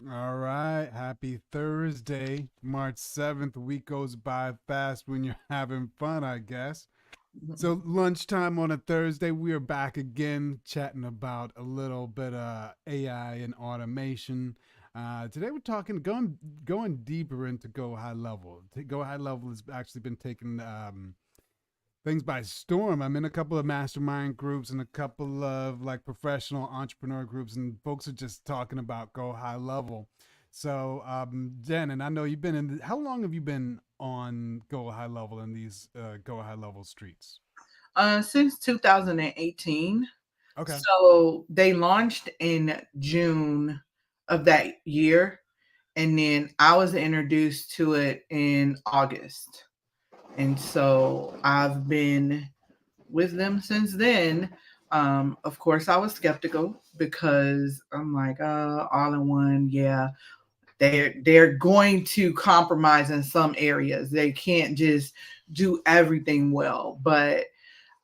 All right. Happy Thursday, March 7th. Week goes by fast when you're having fun, I guess. So, lunchtime on a Thursday, we are back again chatting about a little bit of AI and automation. Today, we're talking going deeper into Go High Level. Go High Level has actually been taking things by storm. I'm in a couple of mastermind groups and a couple of like professional entrepreneur groups, and folks are just talking about Go High Level. So, Jen, and I know you've been in. How long have you been on Go High Level in these Go High Level streets? Since 2018. Okay. So they launched in June of that year, and then I was introduced to it in August. And so I've been with them since then. Of course, I was skeptical because I'm like, all in one, yeah, they're going to compromise in some areas. They can't just do everything well. But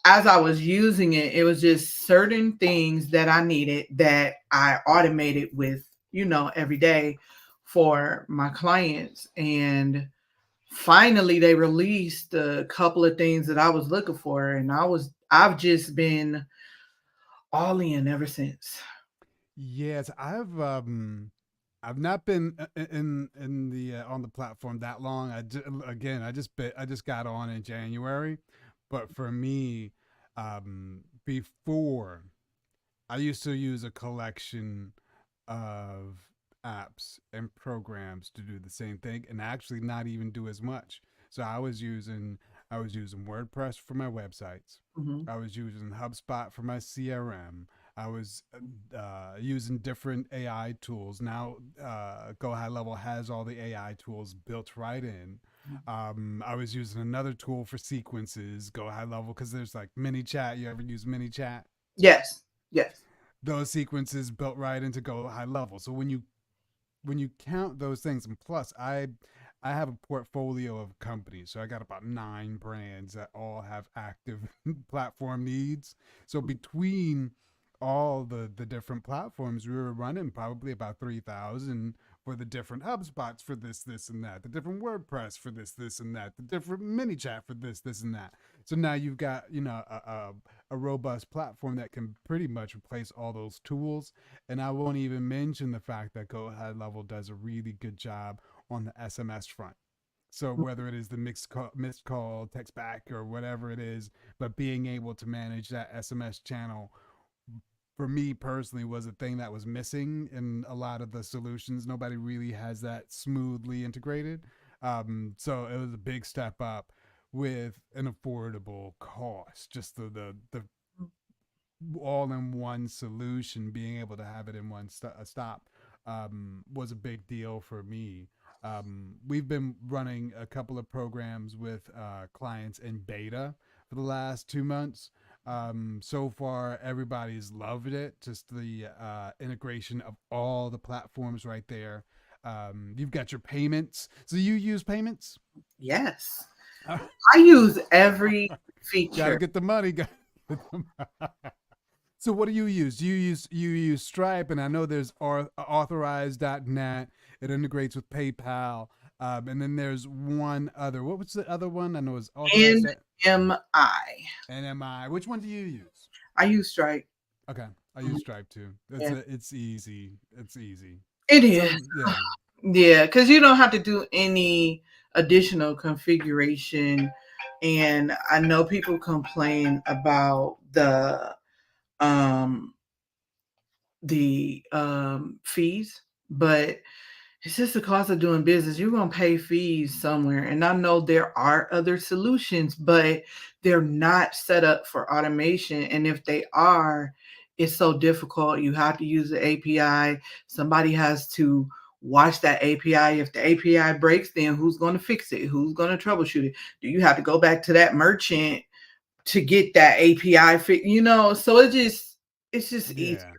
as I was using it, it was just certain things that I needed that I automated with, every day for my clients. And finally they released a couple of things that I was looking for, and I've just been all in ever since. Yes, I've not been in the on the platform that long. Again, I just got on in January, but for me, before I used to use a collection of apps and programs to do the same thing and actually not even do as much. So I was using WordPress for my websites. Hmm. I was using HubSpot for my CRM. I was using different AI tools. Now, Go High Level has all the AI tools built right in. I was using another tool for sequences, Go High Level, because there's like mini chat. You ever use mini chat? Yes, yes. Those sequences built right into Go High Level. So when you count those things, and plus I have a portfolio of companies, so I got about 9 brands that all have active platform needs. So between all the different platforms, we were running probably about 3,000 for the different HubSpots for this and that, the different WordPress for this and that, the different mini chat for this and that. So now you've got a robust platform that can pretty much replace all those tools, and I won't even mention the fact that Go Ahead Level does a really good job on the SMS front. So whether it is the missed call, text back, or whatever it is, but being able to manage that SMS channel for me personally was a thing that was missing in a lot of the solutions. Nobody really has that smoothly integrated. So it was a big step up with an affordable cost. Just the all in one solution, being able to have it in one stop, was a big deal for me. We've been running a couple of programs with clients in beta for the last 2 months. So far, everybody's loved it. Just the integration of all the platforms right there. You've got your payments. So you use payments? Yes. I use every Got to feature. get the money. So what do you use? You use Stripe, and I know there's authorize.net. It integrates with PayPal. And then there's one other. What was the other one? I know it's authorize. NMI. NMI. Which one do you use? I use Stripe. Okay, I use Mhm. Stripe too. Yeah. It's easy. It's easy. It is. So yeah, Yeah, because you don't have to do any additional configuration. And I know people complain about um the fees, but it's just the cost of doing business. You're gonna pay fees somewhere. And I know there are other solutions, but they're not set up for automation. And if they are, it's so difficult. You have to use the API. Somebody has to watch that API. If the API breaks, then who's going to fix it? Who's going to troubleshoot it? Do you have to go back to that merchant to get that API fix? So it's just easy. yeah,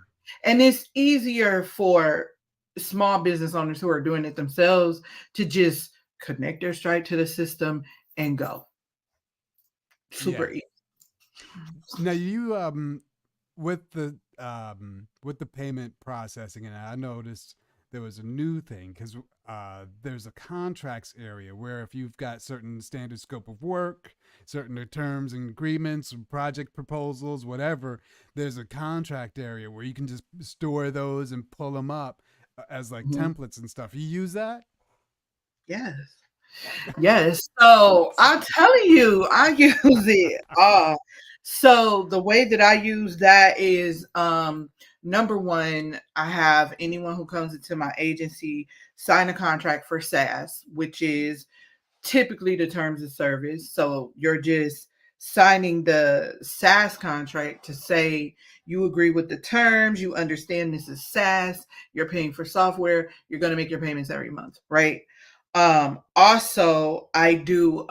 And it's easier for small business owners who are doing it themselves to just connect their Stripe to the system and go. yeah. Super easy. Now you with the payment processing, and I noticed there was a new thing because there's a contracts area where if you've got certain standard scope of work, certain terms and agreements, project proposals, whatever, there's a contract area where you can just store those and pull them up as like Mhm. templates and stuff. You use that? Yes. Yes. So I'm telling you, I use it. So the way that I use that is number one, I have anyone who comes into my agency sign a contract for SaaS, which is typically the terms of service. So you're just signing the SaaS contract to say you agree with the terms, you understand this is SaaS, you're paying for software, you're going to make your payments every month, right? Also, I do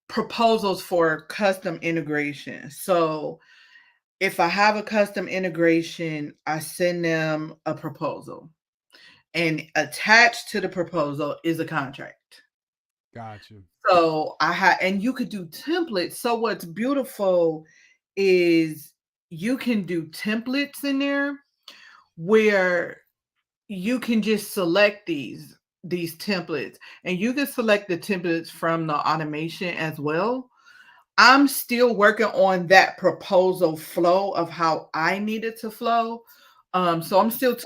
proposals for custom integration. So if I have a custom integration, I send them a proposal, and attached to the proposal is a contract. Gotcha. So I had, and you could do templates. So what's beautiful is you can do templates in there where you can just select these templates, and you can select the templates from the automation as well. I'm still working on that proposal flow of how I need it to flow. So I'm still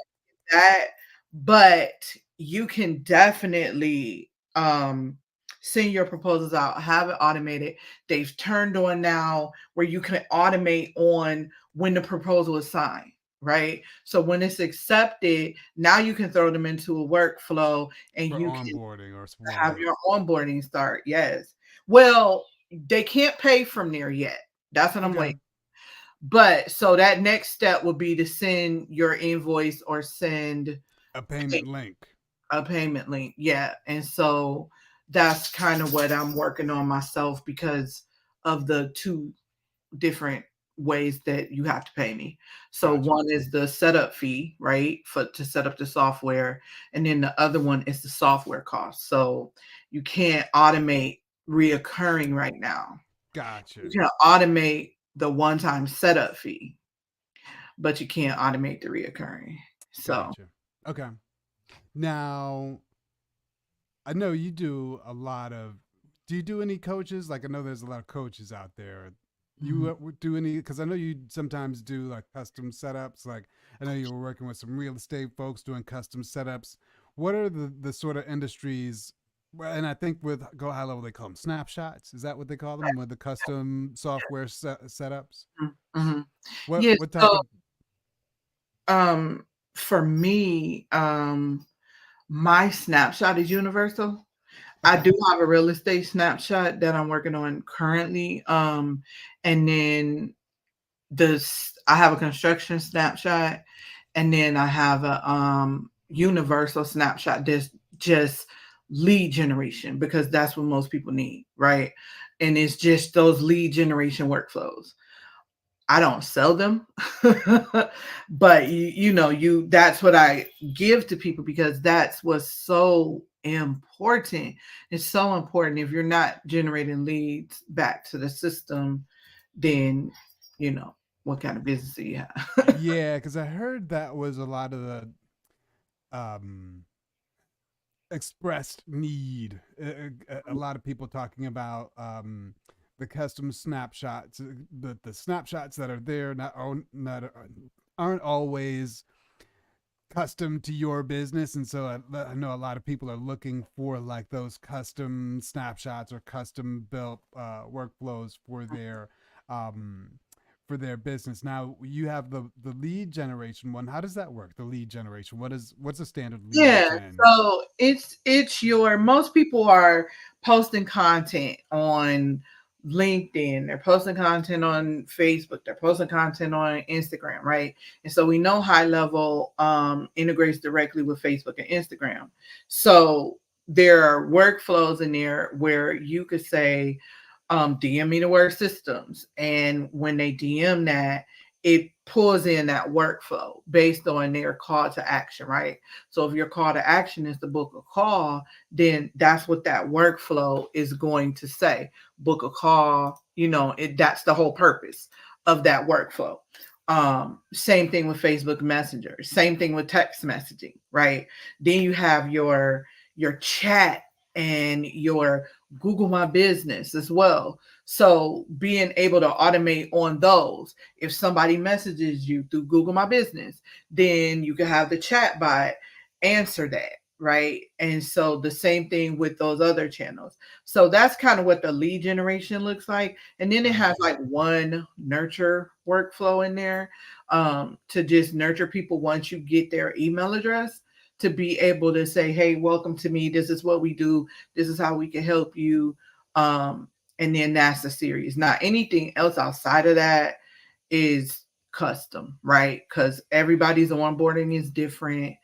that, but you can definitely send your proposals out, have it automated. They've turned on now where you can automate on when the proposal is signed, right? So when it's accepted, now you can throw them into a workflow and For you can onboarding or have whatever. your onboarding start. Yes. Well, they can't pay from there yet. That's what I'm Okay. waiting. But so that next step would be to send your invoice or send A payment link. a payment link. Yeah. And so that's kind of what I'm working on myself because of the two different ways that you have to pay me. So Gotcha. one is the setup fee, right? For to set up the software. And then the other one is the software cost. So you can't automate reoccurring right now. Gotcha. You can automate the one-time setup fee, but you can't automate the reoccurring. So Gotcha. Okay. Now, I know you do a lot of. Do you do any coaches? Like, I know there's a lot of coaches out there. You mhm. do any? Because I know you sometimes do like custom setups. Like, I know you were working with some real estate folks doing custom setups. What are the sort of industries? Well, and I think with Go High Level, they call them snapshots. Is that what they call them with the custom software setups? Mhm, mhm. What Yeah, what type so of? um for me, my snapshot is universal. I Okay. do have a real estate snapshot that I'm working on currently. And then this I have a construction snapshot, and then I have a universal snapshot that's just lead generation because that's what most people need, right? And it's just those lead generation workflows. I don't sell them, but you that's what I give to people because that's what's so important. It's so important. If you're not generating leads back to the system, then you know what kind of business do you have? Yeah, because I heard that was a lot of the um expressed need. A lot of people talking about the custom snapshots, the snapshots that are there aren't always custom to your business, and so I know a lot of people are looking for like those custom snapshots or custom built workflows um, for their business. Now you have the lead generation one. How does that work? The lead generation. What's a standard lead Yeah, gen? so it's your most people are posting content on LinkedIn, they're posting content on Facebook, they're posting content on Instagram, right? And so we know high level integrates directly with Facebook and Instagram. So there are workflows in there where you could say, DM me the word systems. And when they DM that, it pulls in that workflow based on their call to action, right? So if your call to action is to book a call, then that's what that workflow is going to say. Book a call, that's the whole purpose of that workflow. Same thing with Facebook Messenger, same thing with text messaging, right? Then you have your chat and your Google My Business as well. So being able to automate on those, if somebody messages you through Google My Business, then you can have the chat bot answer that, right? And so the same thing with those other channels. So that's kind of what the lead generation looks like. And then it has Gotcha. like one nurture workflow in there, to just nurture people once you get their email address, to be able to say, hey, welcome to me. This is what we do. This is how we can help you. Um, and then that's the series. Not anything else outside of that is custom, right? Because everybody's onboarding is different.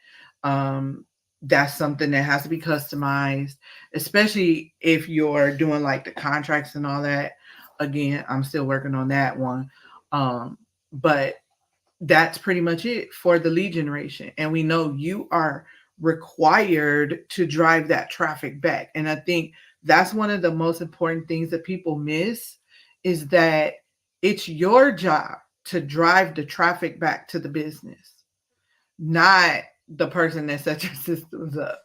Um, that's something that has to be customized, especially if you're doing like the contracts and all that. Again, I'm still working on that one. But that's pretty much it for the lead generation. And we know you are required to drive that traffic back. And I think that's one of the most important things that people miss, is that it's your job to drive the traffic back to the business, not the person that set your systems up,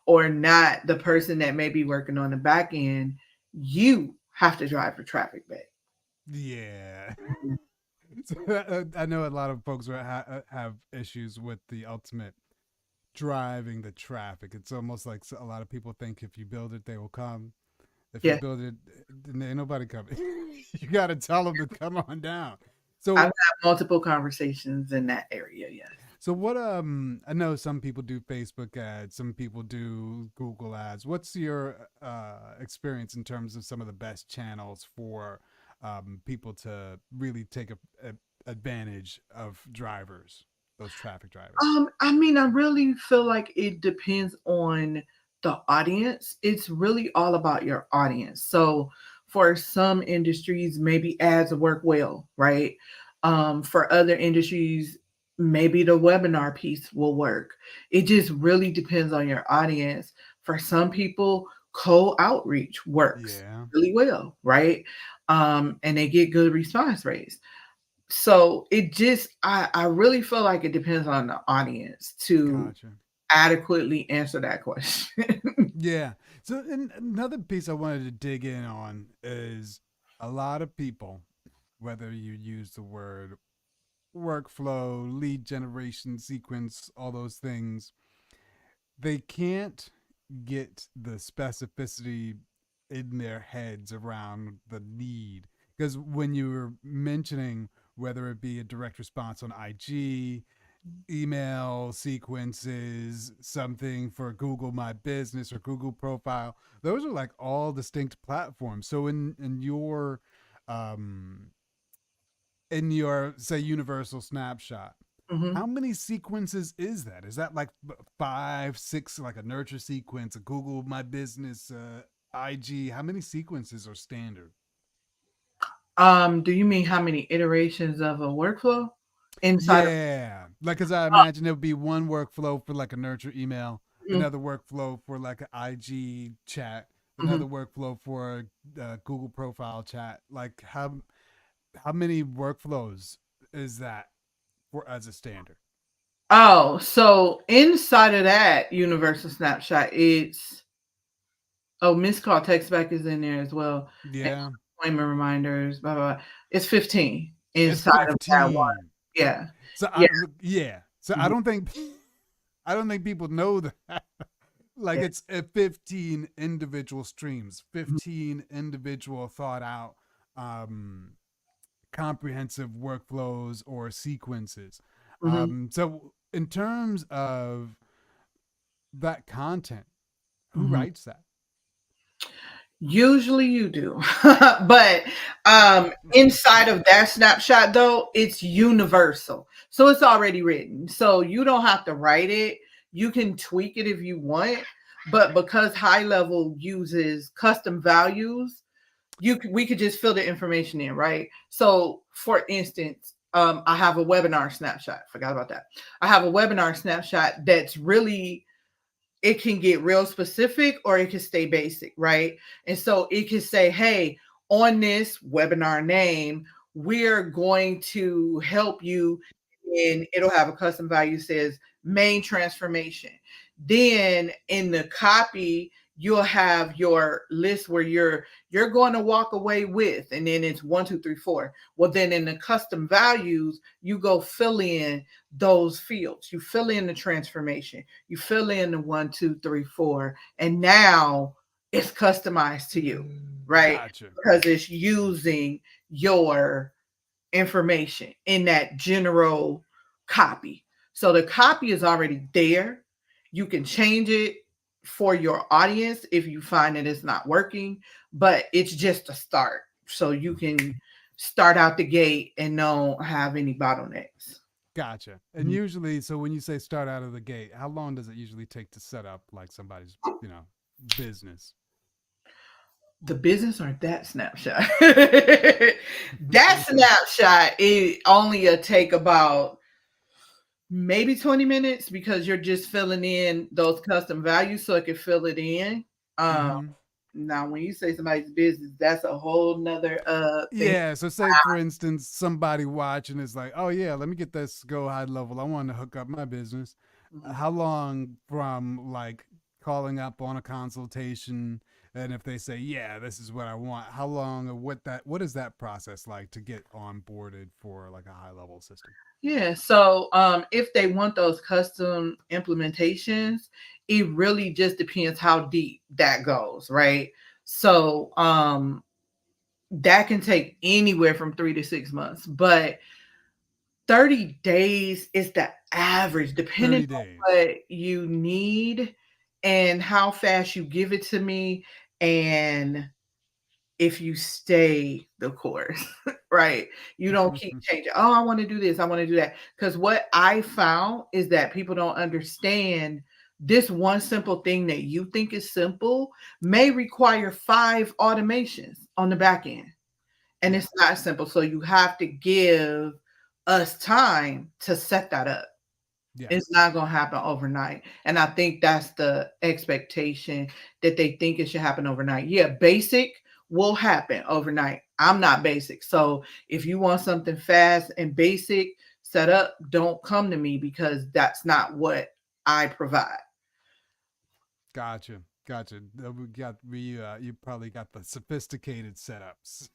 or not the person that may be working on the back end. You have to drive the traffic back. Yeah. So, I know a lot of folks have issues with the ultimate driving the traffic. It's almost like a lot of people think if you build it, they will come. If you Yeah. build it, then ain't nobody coming. You got to tell them to come on down. I've So, had multiple conversations in that area. Yes. so what? I know some people do Facebook ads, some people do Google ads. What's your experience in terms of some of the best channels for people to really take advantage of drivers, those traffic drivers? I mean, I really feel like it depends on the audience. It's really all about your audience. So, for some industries, maybe ads work well, right? For other industries, maybe the webinar piece will work. It just really depends on your audience. For some people, cold outreach works Yeah, really well, right? And they get good response rates. So it just, I really feel like it depends on the audience to gotcha. adequately answer that question. Yeah. So another piece I wanted to dig in on is a lot of people, whether you use the word workflow, lead generation, sequence, all those things, they can't get the specificity in their heads around the need. Because when you were mentioning whether it be a direct response on IG, email sequences, something for Google My Business or Google Profile, those are like all distinct platforms. So um, in your say universal snapshot, Mhm. how many sequences is that? Is that like five, six, like a nurture sequence, a Google My Business, IG? How many sequences are standard? Do you mean how many iterations of a workflow inside of? Yeah, like because I imagine there would be one workflow for like a nurture email, Mhm, another workflow for like an IG chat, mhm. another workflow for Google profile chat. Like how many workflows is that for as a standard? Oh, so inside of that universal snapshot, it's, oh, missed call text back is in there as well. And Yeah, appointment reminders, blah, blah, blah. It's 15 it's inside of that one. 15. Yeah. So Yeah. yeah. So Mhm. I don't think people know that. Like Yeah. it's 15 individual streams, Mhm. 15 individual thought out um comprehensive workflows or sequences. Mhm. So in terms of that content, who Mhm. writes that? Usually you do. But inside of that snapshot though, it's universal. So it's already written. So you don't have to write it. You can tweak it if you want, but because high level uses custom values, we could just fill the information in, right? So for instance, I have a webinar snapshot. Forgot about that. I have a webinar snapshot that's really, it can get real specific or it can stay basic, right? And so it can say, hey, on this webinar name, we're going to help you, and it'll have a custom value says main transformation. Then in the copy, you'll have your list where you're going to walk away with, and then it's 1, 2, 3, 4. Well, then in the custom values, you go fill in those fields. You fill in the transformation, you fill in the 1, 2, 3, 4, and now it's customized to you, right? Gotcha. Because it's using your information in that general copy. So the copy is already there. You can change it for your audience if you find that it's not working, but it's just a start. So you can start out the gate and don't have any bottlenecks. Gotcha. And usually, so when you say start out of the gate, how long does it usually take to set up like somebody's, business? The business or that snapshot? That snapshot, it only take about maybe 20 minutes because you're just filling in those custom values so it can fill it in. Um, Mm-hmm. Now when you say somebody's business, that's a whole nother thing. Yeah. So say for instance, somebody watching is like, oh yeah, let me get this go high level. I want to hook up my business. Mhm. How long from like calling up on a consultation, and if they say, yeah, this is what I want, how long or what is that process like to get onboarded for like a high level system? Yeah, so if they want those custom implementations, it really just depends how deep that goes, right? So that can take anywhere from 3 to 6 months, but 30 days is the average, depending 30 on days. what you need and how fast you give it to me, and if you stay the course, right? You don't keep changing. Oh, I want to do this. I want to do that. Because what I found is that people don't understand this one simple thing that you think is simple may require 5 automations on the back end. And Yeah. it's not simple. So you have to give us time to set that up. It's Yes. not going to happen overnight. And I think that's the expectation, that they think it should happen overnight. Yeah, basic will happen overnight. I'm not basic. So if you want something fast and basic set up, don't come to me because that's not what I provide. Gotcha. Gotcha. You probably got the sophisticated setups.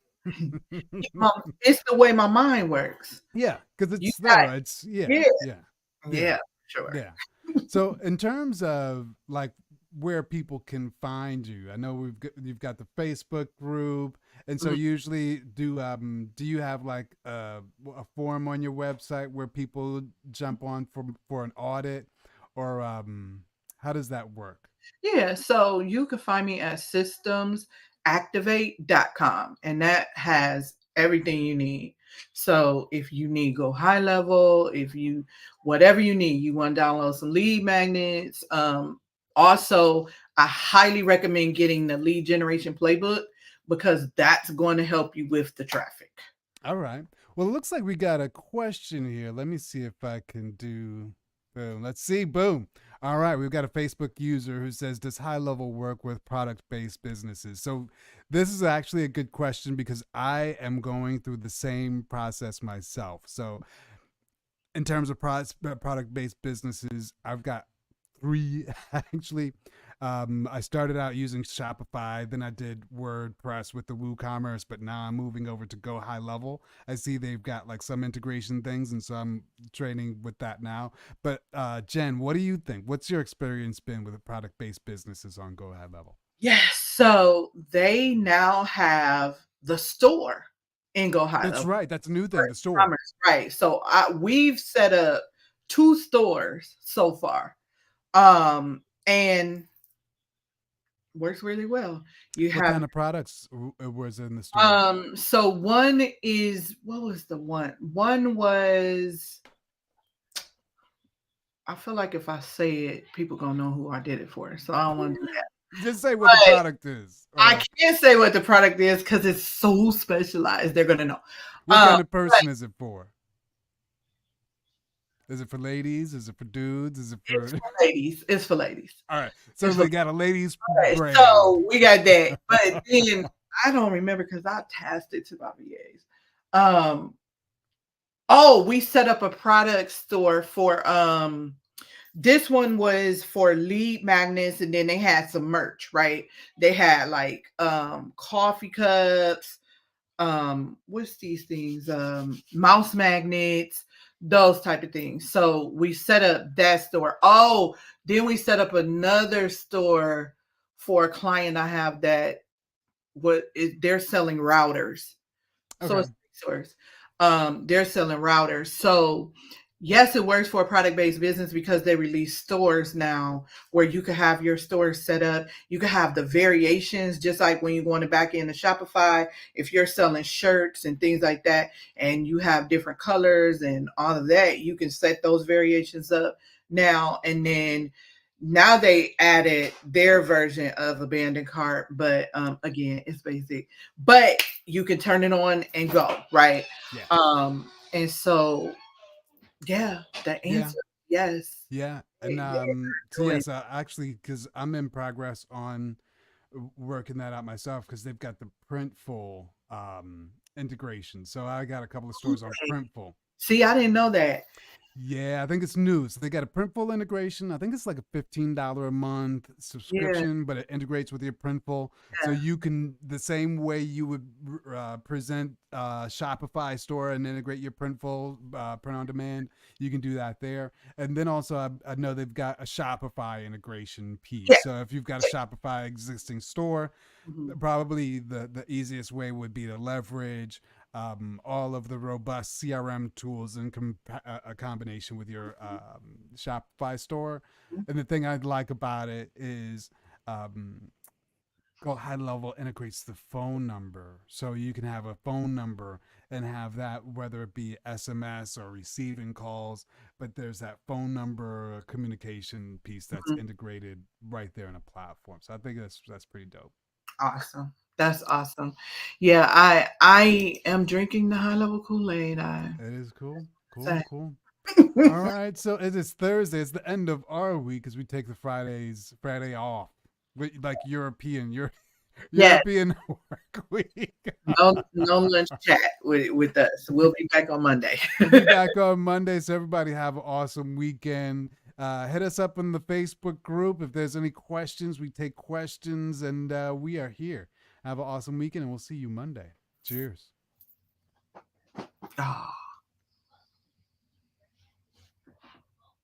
It's the way my mind works. Yeah, because You it's got, there. It's yeah, yeah, yeah, sure. yeah. So in terms of like where people can find you, I know you've got the Facebook group, and so Mhm. usually do you have like a form on your website where people jump on for an audit, or how does that work? Yeah, so you can find me at systemsactivate.com, and that has everything you need. So if you need go high level, if you whatever you need, you want to download some lead magnets. Also, I highly recommend getting the lead generation playbook because that's going to help you with the traffic. All right. Well, it looks like we got a question here. Let me see if I can do. Boom. Let's see. Boom. All right. We've got a Facebook user who says, does high level work with product based businesses? So, this is actually a good question because I am going through the same process myself. So, in terms of product based businesses, I've got three actually. I started out using Shopify, then I did WordPress with the WooCommerce, but now I'm moving over to Go High Level. I see they've got like some integration things, and so I'm training with that now. But Jen, what do you think? What's your experience been with product based businesses on Go High Level? Yes, so they now have the store in Go High That's Level. right. That's a new For thing. The store. commerce, right? So we've set up 2 stores so far, and works really well. You What have kind of products was in the store? so one is, what was the one? One was, I feel like if I say it, people gonna know who I did it for, so I don't want to do that. Just say what the But product is, I or can't say what the product is because it's so specialized. They're gonna know. what kind of But person is it for? Is it for ladies? Is it for dudes? Is it it's for? for ladies. It's for ladies. All right. So It's for they got a ladies right. brand. So we got that. But then I don't remember because I tasked it to my VAs. Um, oh, we set up a product store for this one was for lead magnets, and then they had some merch, right? They had like coffee cups, what's these things? Mouse magnets, those type of things. So we set up that store. Oh, then we set up another store for a client I have that they're selling routers. So Okay. it's stores. They're selling routers. So yes, it works for a product-based business because they release stores now where you can have your store set up. You can have the variations, just like when you go on the back end of Shopify. If you're selling shirts and things like that, and you have different colors and all of that, you can set those variations up now. And then now they added their version of abandoned cart, but again, it's basic. But you can turn it on and go, right? Yeah. And so yeah, the Yeah. answer yes. Yeah. And They're so doing yes, actually, because I'm in progress on working that out myself, because they've got the Printful integration. So I got a couple of stores on okay. Printful. See, I didn't know that. Yeah, I think it's new. So they got a Printful integration. I think it's like a $15 a month Yeah, subscription, but it integrates with your Printful. So yeah. you can, the same way you would present Shopify store and integrate your Printful, print on demand, you can do that there. And then also, I know they've got a Shopify integration piece. Yeah. So if you've got a Shopify existing store, Mhm. probably the easiest way would be to leverage all of the robust CRM tools in a combination with your Shopify store. And the thing I like about it is um, Go High Level integrates the phone number. So you can have a phone number and have that, whether it be SMS or receiving calls, but there's that phone number communication piece that's Mhm. integrated right there in a platform. So I think that's pretty dope. Awesome. That's awesome. Yeah, I am drinking the high level Kool-Aid. I It is cool. Cool, say. cool. All right, so it is Thursday. It's the end of our week because we take the Friday off. Like Yes. European work week. No lunch chat with us. We'll be back on Monday. We'll be back on Monday. So everybody have an awesome weekend. Hit us up in the Facebook group if there's any questions. We take questions, and we are here. Have an awesome weekend, and we'll see you Monday. Cheers. Ah.